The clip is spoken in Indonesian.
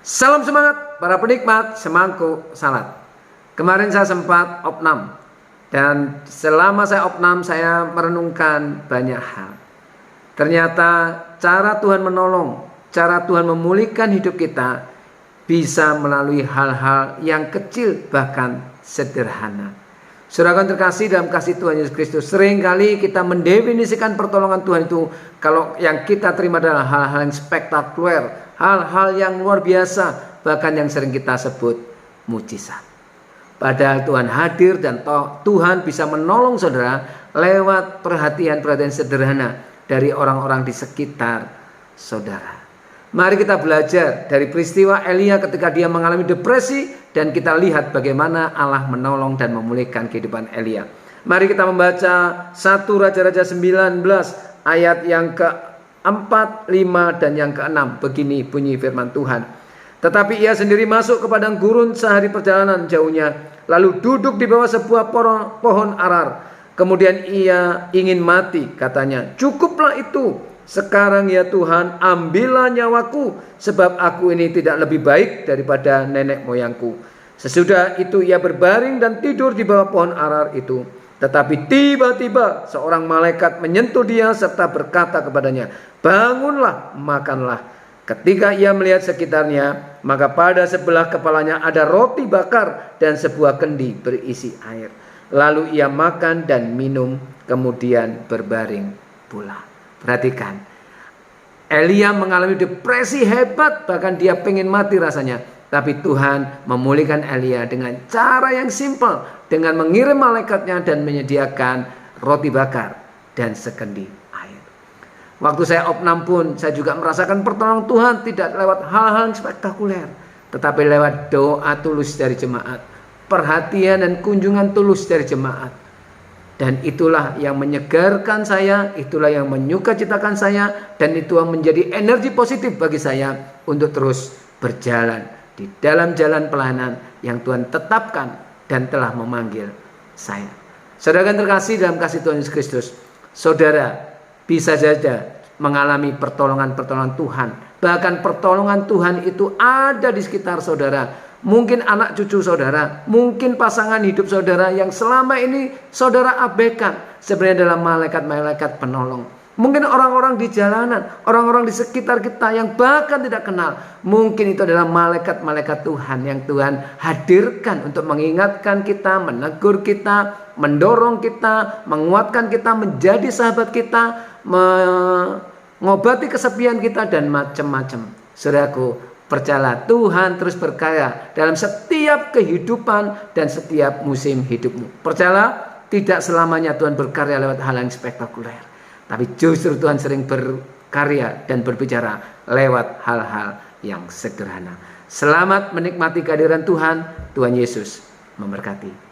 Salam semangat para penikmat semangkuk salad. Kemarin saya sempat opnam, dan selama saya opnam saya merenungkan banyak hal. Ternyata cara Tuhan menolong, cara Tuhan memulihkan hidup kita bisa melalui hal-hal yang kecil bahkan sederhana. Saudara terkasih dalam kasih Tuhan Yesus Kristus, seringkali kita mendefinisikan pertolongan Tuhan itu kalau yang kita terima adalah hal-hal yang spektakuler, hal-hal yang luar biasa, bahkan yang sering kita sebut mujizat. Padahal Tuhan hadir dan Tuhan bisa menolong saudara lewat perhatian-perhatian sederhana dari orang-orang di sekitar saudara. Mari kita belajar dari peristiwa Elia ketika dia mengalami depresi, dan kita lihat bagaimana Allah menolong dan memulihkan kehidupan Elia. Mari kita membaca 1 Raja-Raja 19 ayat yang ke-4, 5 dan yang ke-6. Begini bunyi firman Tuhan. Tetapi ia sendiri masuk ke padang gurun sehari perjalanan jauhnya, lalu duduk di bawah sebuah pohon arar. Kemudian ia ingin mati, katanya, "Cukuplah itu. Sekarang ya Tuhan, ambillah nyawaku, sebab aku ini tidak lebih baik daripada nenek moyangku." Sesudah itu ia berbaring dan tidur di bawah pohon arar itu. Tetapi tiba-tiba seorang malaikat menyentuh dia serta berkata kepadanya, "Bangunlah, makanlah." Ketika ia melihat sekitarnya, maka pada sebelah kepalanya ada roti bakar dan sebuah kendi berisi air. Lalu ia makan dan minum, kemudian berbaring pula. Perhatikan, Elia mengalami depresi hebat, bahkan dia pengen mati rasanya. Tapi Tuhan memulihkan Elia dengan cara yang simpel, dengan mengirim malaikatnya dan menyediakan roti bakar dan sekendi air. Waktu saya opnam pun saya juga merasakan pertolongan Tuhan, tidak lewat hal-hal yang spektakuler, tetapi lewat doa tulus dari jemaat, perhatian dan kunjungan tulus dari jemaat. Dan itulah yang menyegarkan saya, itulah yang menyukacitakan saya, dan itu yang menjadi energi positif bagi saya untuk terus berjalan di dalam jalan pelayanan yang Tuhan tetapkan dan telah memanggil saya. Saudara terkasih dalam kasih Tuhan Yesus Kristus, saudara bisa saja mengalami pertolongan-pertolongan Tuhan. Bahkan pertolongan Tuhan itu ada di sekitar saudara. Mungkin anak cucu saudara, mungkin pasangan hidup saudara yang selama ini saudara abaikan, sebenarnya adalah malaikat-malaikat penolong. Mungkin orang-orang di jalanan, orang-orang di sekitar kita yang bahkan tidak kenal, mungkin itu adalah malaikat-malaikat Tuhan yang Tuhan hadirkan untuk mengingatkan kita, menegur kita, mendorong kita, menguatkan kita, menjadi sahabat kita, mengobati kesepian kita, dan macam-macam. Saudaraku, percayalah, Tuhan terus berkarya dalam setiap kehidupan dan setiap musim hidupmu. Percayalah, tidak selamanya Tuhan berkarya lewat hal yang spektakuler, tapi justru Tuhan sering berkarya dan berbicara lewat hal-hal yang sederhana. Selamat menikmati kehadiran Tuhan. Tuhan Yesus memberkati.